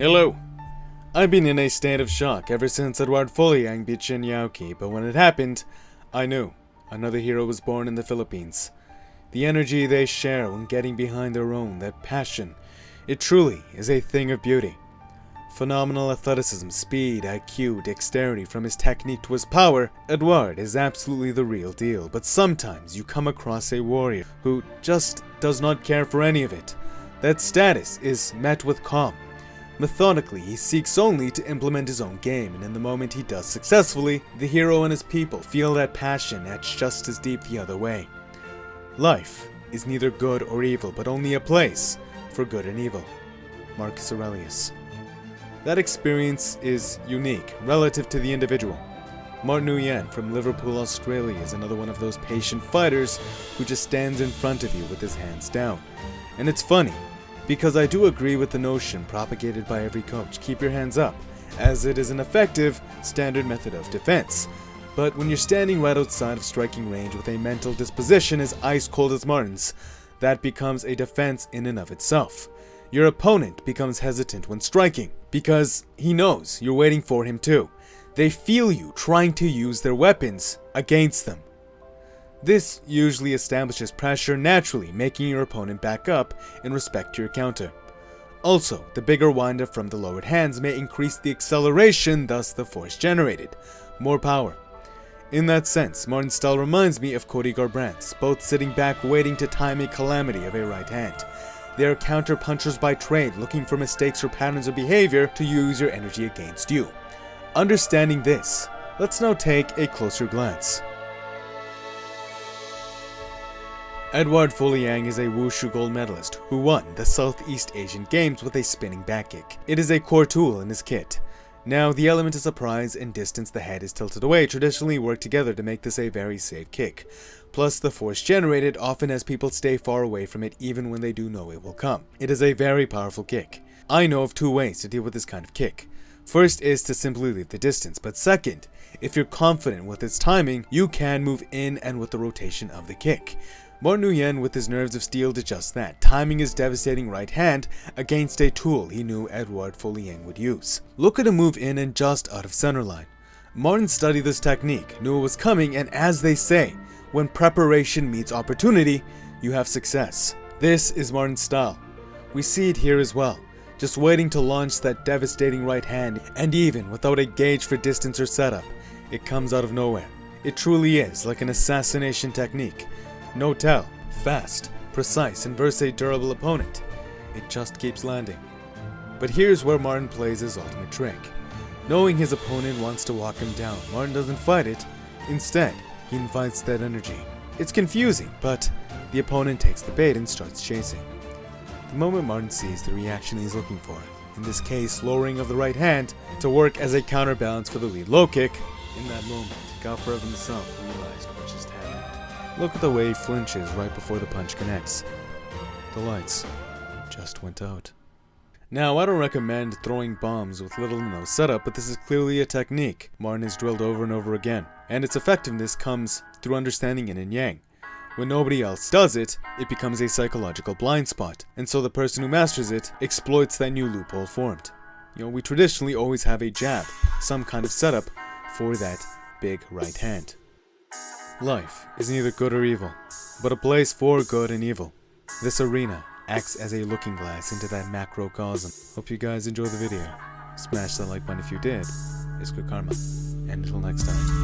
Hello. I've been in a state of shock ever since Eduard Folayang beat Shin Yaoki, but when it happened, I knew another hero was born in the Philippines. The energy they share when getting behind their own, that passion, it truly is a thing of beauty. Phenomenal athleticism, speed, IQ, dexterity, from his technique to his power, Eduard is absolutely the real deal. But sometimes you come across a warrior who just does not care for any of it. That status is met with calm. Methodically, he seeks only to implement his own game, and in the moment he does successfully, the hero and his people feel that passion etched just as deep the other way. Life is neither good or evil, but only a place for good and evil. Marcus Aurelius. That experience is unique relative to the individual. Martin Nguyen from Liverpool, Australia is another one of those patient fighters who just stands in front of you with his hands down. And it's funny, because I do agree with the notion propagated by every coach, keep your hands up, as it is an effective, standard method of defense. But when you're standing right outside of striking range with a mental disposition as ice cold as Martin's, that becomes a defense in and of itself. Your opponent becomes hesitant when striking, because he knows you're waiting for him too. They feel you trying to use their weapons against them. This usually establishes pressure naturally, making your opponent back up and respect your counter. Also, the bigger windup from the lowered hands may increase the acceleration, thus the force generated. More power. In that sense, Martin's style reminds me of Cody Garbrandt's, both sitting back waiting to time a calamity of a right hand. They are counter-punchers by trade, looking for mistakes or patterns of behavior to use your energy against you. Understanding this, let's now take a closer glance. Eduard Folayang is a Wushu gold medalist who won the Southeast Asian Games with a spinning back kick. It is a core tool in his kit. Now, the element of surprise and distance the head is tilted away traditionally work together to make this a very safe kick. Plus, the force generated often has people stay far away from it even when they do know it will come. It is a very powerful kick. I know of two ways to deal with this kind of kick. First is to simply leave the distance, but second, if you're confident with its timing, you can move in and with the rotation of the kick. Martin Nguyen with his nerves of steel did just that, timing his devastating right hand against a tool he knew Eduard Folayang would use. Look at him move in and just out of center line. Martin studied this technique, knew it was coming, and as they say, when preparation meets opportunity, you have success. This is Martin's style. We see it here as well, just waiting to launch that devastating right hand, and even without a gauge for distance or setup, it comes out of nowhere. It truly is like an assassination technique. No tell, fast, precise, and versus a durable opponent. It just keeps landing. But here's where Martin plays his ultimate trick. Knowing his opponent wants to walk him down, Martin doesn't fight it. Instead, he invites that energy. It's confusing, but the opponent takes the bait and starts chasing. The moment Martin sees the reaction he's looking for, in this case lowering of the right hand to work as a counterbalance for the lead low kick, in that moment, Galfarov himself realized what just happened. Look at the way he flinches right before the punch connects. The lights just went out. Now, I don't recommend throwing bombs with little to no setup, but this is clearly a technique Martin has drilled over and over again, and its effectiveness comes through understanding yin and yang. When nobody else does it, it becomes a psychological blind spot, and so the person who masters it exploits that new loophole formed. We traditionally always have a jab, some kind of setup for that big right hand. Life is neither good or evil, but a place for good and evil. This arena acts as a looking glass into that macrocosm. Hope you guys enjoyed the video. Smash that like button if you did. It's good karma. And until next time.